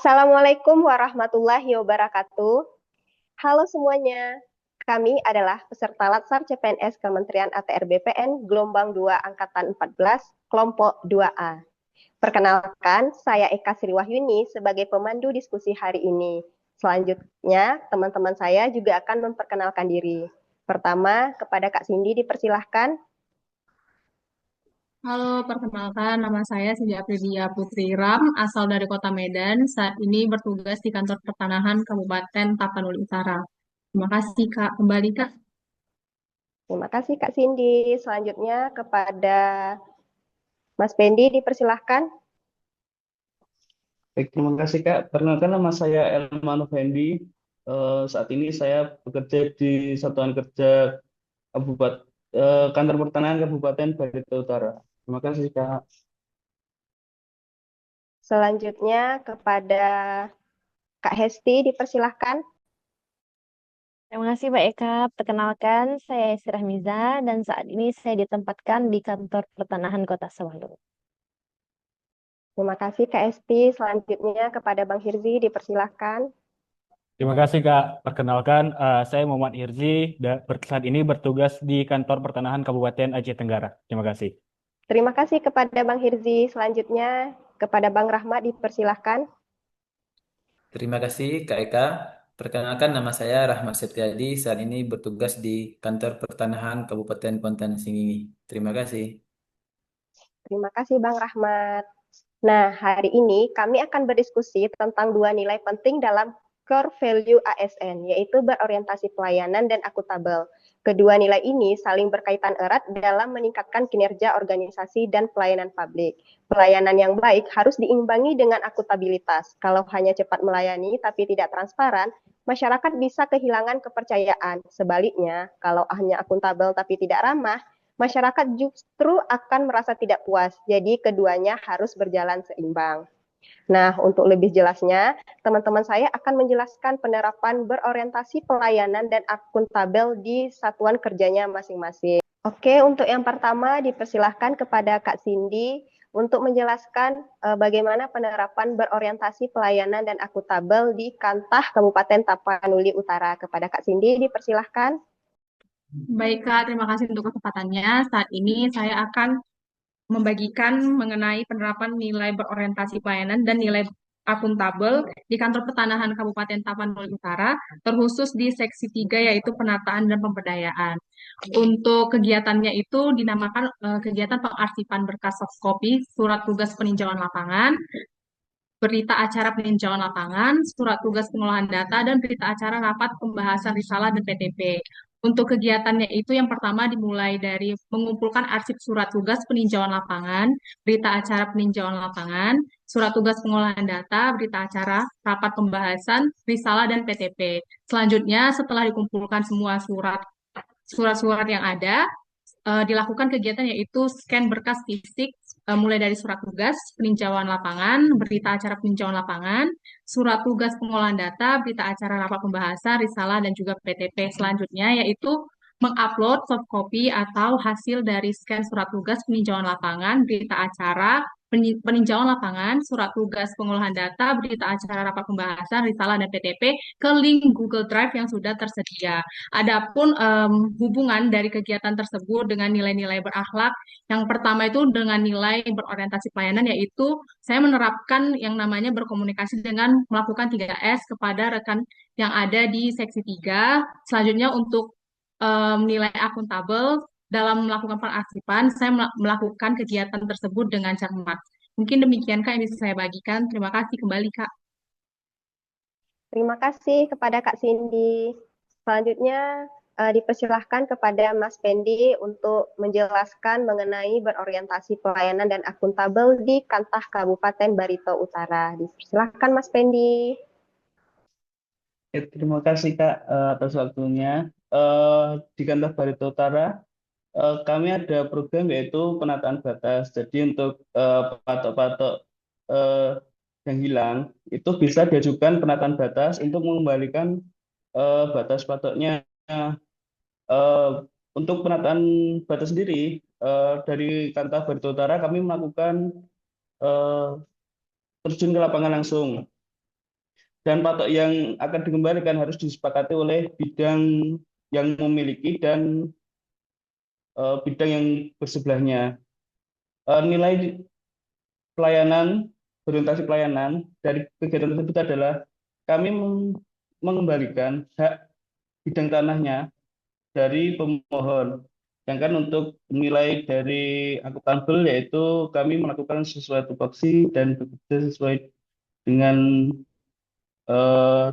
Assalamualaikum warahmatullahi wabarakatuh. Halo semuanya, kami adalah peserta Latsar CPNS Kementerian ATR BPN Gelombang 2 Angkatan 14, Kelompok 2A. Perkenalkan, saya Eka Sriwahyuni sebagai pemandu diskusi hari ini. Selanjutnya, teman-teman saya juga akan memperkenalkan diri. Pertama, kepada Kak Cindy dipersilahkan. Halo, perkenalkan nama saya Cindy Aprilia Putri Ram, asal dari Kota Medan. Saat ini bertugas di Kantor Pertanahan Kabupaten Tapanuli Utara. Terima kasih, Kak. Kembali, Kak. Terima kasih Kak Cindy. Selanjutnya kepada Mas Pendi dipersilahkan. Baik, terima kasih Kak. Perkenalkan nama saya Elman Effendi. Saat ini saya bekerja di Satuan Kerja Kabupaten Kantor Pertanahan Kabupaten Barito Utara. Terima kasih Kak. Selanjutnya kepada Kak Hesti dipersilahkan. Terima kasih Mbak Eka. Perkenalkan, saya Esti Rahmiza dan saat ini saya ditempatkan di kantor pertanahan Kota Sawalunto. Terima kasih Kak Hesti. Selanjutnya kepada Bang Hirzi dipersilahkan. Terima kasih Kak. Perkenalkan, saya Muhammad Irzi, saat ini bertugas di Kantor Pertanahan Kabupaten Aceh Tenggara. Terima kasih. Terima kasih kepada Bang Hirzi. Selanjutnya kepada Bang Rahmat dipersilahkan. Terima kasih Kak Eka. Perkenalkan nama saya Rahmat Septiadi. Saat ini bertugas di Kantor Pertanahan Kabupaten Kuantan Sengingi. Terima kasih. Terima kasih Bang Rahmat. Nah, hari ini kami akan berdiskusi tentang dua nilai penting dalam core value ASN, yaitu berorientasi pelayanan dan akuntabel. Kedua nilai ini saling berkaitan erat dalam meningkatkan kinerja organisasi dan pelayanan publik. Pelayanan yang baik harus diimbangi dengan akuntabilitas. Kalau hanya cepat melayani tapi tidak transparan, masyarakat bisa kehilangan kepercayaan. Sebaliknya, kalau hanya akuntabel tapi tidak ramah, masyarakat justru akan merasa tidak puas. Jadi keduanya harus berjalan seimbang. Nah, untuk lebih jelasnya, teman-teman saya akan menjelaskan penerapan berorientasi pelayanan dan akuntabel di satuan kerjanya masing-masing. Oke, untuk yang pertama dipersilahkan kepada Kak Cindy untuk menjelaskan bagaimana penerapan berorientasi pelayanan dan akuntabel di Kantah Kabupaten Tapanuli Utara. Kepada Kak Cindy dipersilahkan. Baik, Kak. Terima kasih untuk kesempatannya. Saat ini saya akan membagikan mengenai penerapan nilai berorientasi pelayanan dan nilai akuntabel di Kantor Pertanahan Kabupaten Tapanuli Utara, terkhusus di Seksi 3 yaitu penataan dan pemberdayaan. Untuk kegiatannya itu dinamakan kegiatan pengarsipan berkas soft copy, surat tugas peninjauan lapangan, berita acara peninjauan lapangan, surat tugas pengolahan data, dan berita acara rapat pembahasan risalah dan PTP. Untuk kegiatannya itu yang pertama dimulai dari mengumpulkan arsip surat tugas peninjauan lapangan, berita acara peninjauan lapangan, surat tugas pengolahan data, berita acara, rapat pembahasan, risalah, dan PTP. Selanjutnya, setelah dikumpulkan semua surat-surat yang ada, dilakukan kegiatan yaitu scan berkas fisik mulai dari surat tugas peninjauan lapangan, berita acara peninjauan lapangan, surat tugas pengolahan data, berita acara rapat pembahasan, risalah, dan juga PTP. Selanjutnya yaitu mengupload soft copy atau hasil dari scan surat tugas peninjauan lapangan, berita acara peninjauan lapangan, surat tugas pengolahan data, berita acara rapat pembahasan, risalah, dan PTP ke link Google Drive yang sudah tersedia. Adapun hubungan dari kegiatan tersebut dengan nilai-nilai berakhlak, yang pertama itu dengan nilai berorientasi pelayanan, yaitu saya menerapkan yang namanya berkomunikasi dengan melakukan 3S kepada rekan yang ada di seksi 3. Selanjutnya untuk nilai akuntabel, dalam melakukan pengarsipan, saya melakukan kegiatan tersebut dengan cermat. Mungkin demikian Kak yang bisa saya bagikan. Terima kasih kembali Kak. Terima kasih kepada Kak Cindy. Selanjutnya dipersilahkan kepada Mas Pendi untuk menjelaskan mengenai berorientasi pelayanan dan akuntabel di Kantah Kabupaten Barito Utara. Dipersilahkan Mas Pendi. Terima kasih Kak atas waktunya. Di Kantor Barito Utara kami ada program yaitu penataan batas. Jadi untuk patok-patok eh, yang hilang itu bisa diajukan penataan batas untuk mengembalikan batas patoknya. Eh, untuk penataan batas sendiri dari Kantor Barito Utara kami melakukan eh, terjun ke lapangan langsung. dan patok yang akan dikembalikan harus disepakati oleh bidang yang memiliki dan bidang yang bersebelahnya. Nilai pelayanan, orientasi pelayanan dari kegiatan tersebut adalah kami mengembalikan hak bidang tanahnya dari pemohon. Sedangkan untuk nilai dari akuntabel yaitu kami melakukan sesuai tupoksi dan bekerja sesuai dengan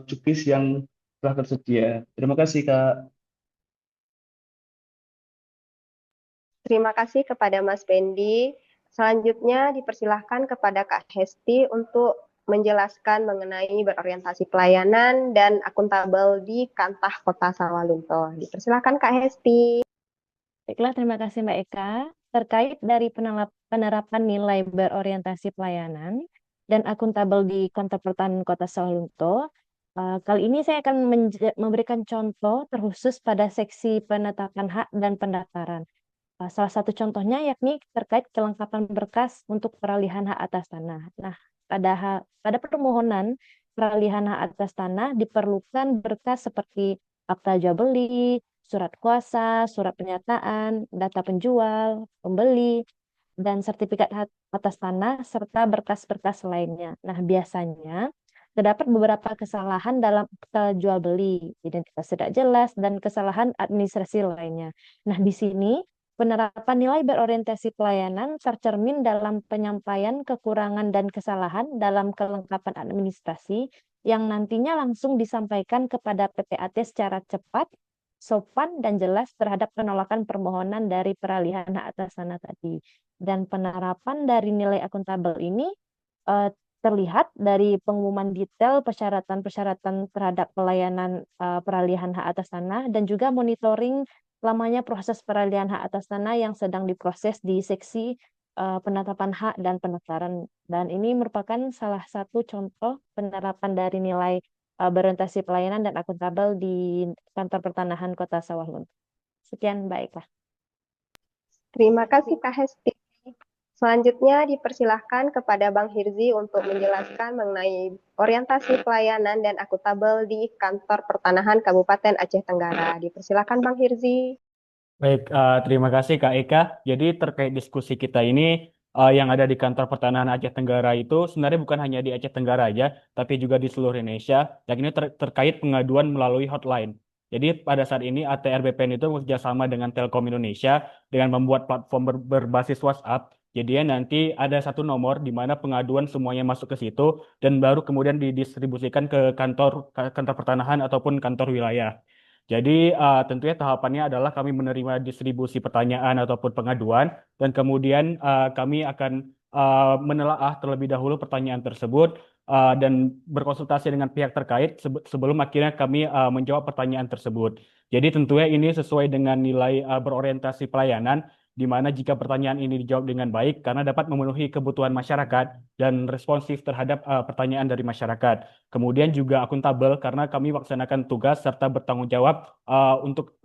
jukis yang telah tersedia. Terima kasih, Kak. Terima kasih kepada Mas Pendi. Selanjutnya dipersilahkan kepada Kak Hesti untuk menjelaskan mengenai berorientasi pelayanan dan akuntabel di Kantah Kota Sawalunto. Dipersilahkan Kak Hesti. Baiklah, terima kasih Mbak Eka. Terkait dari penerapan nilai berorientasi pelayanan dan akuntabel di kantor pertanahan Kota Sawalunto, kali ini saya akan memberikan contoh terkhusus pada seksi penetapan hak dan pendaftaran. Salah satu contohnya yakni terkait kelengkapan berkas untuk peralihan hak atas tanah. Nah, pada permohonan peralihan hak atas tanah diperlukan berkas seperti akta jual beli, surat kuasa, surat pernyataan, data penjual, pembeli, dan sertifikat hak atas tanah, serta berkas-berkas lainnya. Nah, biasanya terdapat beberapa kesalahan dalam akta jual beli, identitas tidak jelas, dan kesalahan administrasi lainnya. Nah, di sini penerapan nilai berorientasi pelayanan tercermin dalam penyampaian kekurangan dan kesalahan dalam kelengkapan administrasi yang nantinya langsung disampaikan kepada PPAT secara cepat, sopan, dan jelas terhadap penolakan permohonan dari peralihan hak atas tanah tadi. Dan penerapan dari nilai akuntabel ini terlihat dari pengumuman detail persyaratan-persyaratan terhadap pelayanan peralihan hak atas tanah dan juga monitoring lamanya proses peralihan hak atas tanah yang sedang diproses di seksi penetapan hak dan pendaftaran. Dan ini merupakan salah satu contoh penerapan dari nilai berorientasi pelayanan dan akuntabel di kantor pertanahan Kota Sawah Lunto. Sekian, baiklah. Terima kasih Kak Hesti. Selanjutnya dipersilahkan kepada Bang Hirzi untuk menjelaskan mengenai orientasi pelayanan dan akuntabel di Kantor Pertanahan Kabupaten Aceh Tenggara. Dipersilahkan Bang Hirzi. Baik, terima kasih Kak Eka. Jadi terkait diskusi kita ini, yang ada di kantor pertanahan Aceh Tenggara itu sebenarnya bukan hanya di Aceh Tenggara aja, tapi juga di seluruh Indonesia. Dan ini terkait pengaduan melalui hotline. Jadi pada saat ini ATR BPN itu bekerjasama dengan Telkom Indonesia dengan membuat platform berbasis WhatsApp. Jadi nanti ada satu nomor di mana pengaduan semuanya masuk ke situ dan baru kemudian didistribusikan ke kantor pertanahan ataupun kantor wilayah. Jadi tentunya tahapannya adalah kami menerima distribusi pertanyaan ataupun pengaduan dan kemudian kami akan menelaah terlebih dahulu pertanyaan tersebut dan berkonsultasi dengan pihak terkait sebelum akhirnya kami menjawab pertanyaan tersebut. Jadi tentunya ini sesuai dengan nilai berorientasi pelayanan di mana jika pertanyaan ini dijawab dengan baik karena dapat memenuhi kebutuhan masyarakat dan responsif terhadap pertanyaan dari masyarakat. Kemudian juga akuntabel karena kami melaksanakan tugas serta bertanggung jawab untuk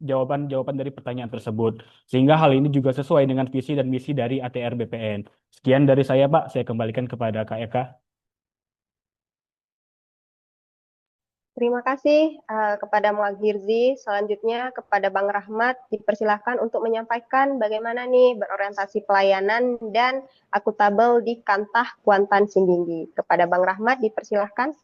jawaban-jawaban dari pertanyaan tersebut. Sehingga hal ini juga sesuai dengan visi dan misi dari ATR BPN. Sekian dari saya, Pak. Saya kembalikan kepada Kak Eka. Terima kasih kepada Bang Hirzi. Selanjutnya kepada Bang Rahmat, dipersilahkan untuk menyampaikan bagaimana nih berorientasi pelayanan dan akuntabel di Kantah Kuantan Singginggi. Kepada Bang Rahmat, dipersilahkan.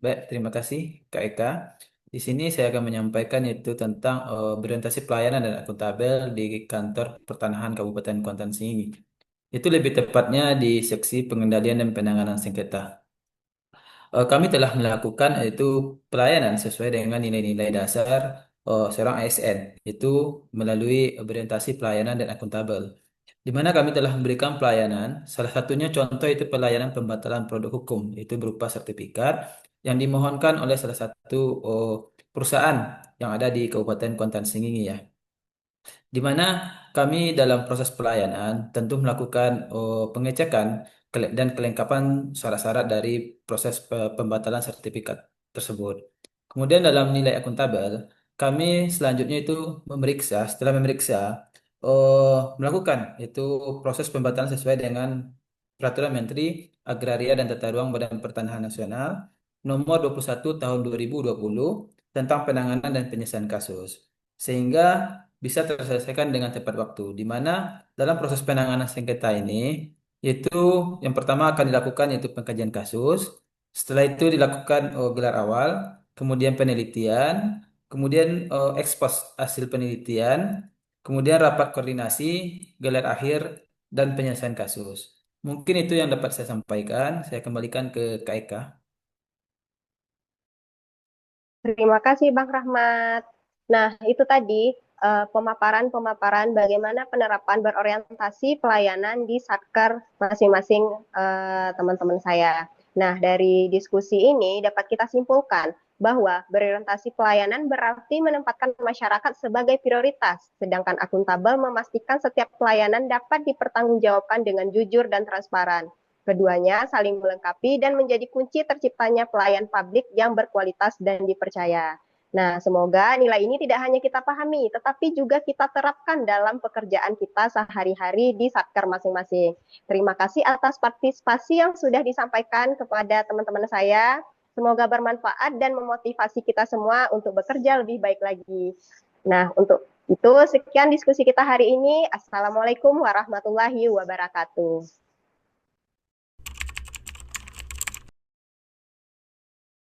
Baik, terima kasih Kak Eka. Di sini saya akan menyampaikan itu tentang berorientasi pelayanan dan akuntabel di kantor pertanahan Kabupaten Kuantan Sengingi. Itu lebih tepatnya di seksi pengendalian dan penanganan sengketa. Kami telah melakukan itu pelayanan sesuai dengan nilai-nilai dasar seorang ASN, itu melalui orientasi pelayanan dan akuntabel. Di mana kami telah memberikan pelayanan, salah satunya contoh itu pelayanan pembatalan produk hukum, itu berupa sertifikat yang dimohonkan oleh salah satu perusahaan yang ada di Kabupaten Kuantan Sengingi ya. Di mana kami dalam proses pelayanan tentu melakukan pengecekan dan kelengkapan syarat-syarat dari proses pembatalan sertifikat tersebut. Kemudian dalam nilai akuntabel, kami selanjutnya itu setelah memeriksa, melakukan itu proses pembatalan sesuai dengan Peraturan Menteri Agraria dan Tata Ruang Badan Pertanahan Nasional Nomor 21 Tahun 2020 tentang penanganan dan penyelesaian kasus, sehingga bisa terselesaikan dengan tepat waktu. Di mana dalam proses penanganan sengketa ini, yaitu yang pertama akan dilakukan yaitu pengkajian kasus, setelah itu dilakukan gelar awal, kemudian penelitian, kemudian ekspos hasil penelitian, kemudian rapat koordinasi, gelar akhir, dan penyelesaian kasus. Mungkin itu yang dapat saya sampaikan. Saya kembalikan ke Kak Eka. Terima kasih Bang Rahmat. Nah, itu tadi pemaparan-pemaparan bagaimana penerapan berorientasi pelayanan di Satker masing-masing teman-teman saya. Nah, dari diskusi ini dapat kita simpulkan bahwa berorientasi pelayanan berarti menempatkan masyarakat sebagai prioritas, sedangkan akuntabel memastikan setiap pelayanan dapat dipertanggungjawabkan dengan jujur dan transparan. Keduanya saling melengkapi dan menjadi kunci terciptanya pelayan publik yang berkualitas dan dipercaya. Nah, semoga nilai ini tidak hanya kita pahami, tetapi juga kita terapkan dalam pekerjaan kita sehari-hari di Satker masing-masing. Terima kasih atas partisipasi yang sudah disampaikan kepada teman-teman saya. Semoga bermanfaat dan memotivasi kita semua untuk bekerja lebih baik lagi. Nah, untuk itu sekian diskusi kita hari ini. Assalamualaikum warahmatullahi wabarakatuh.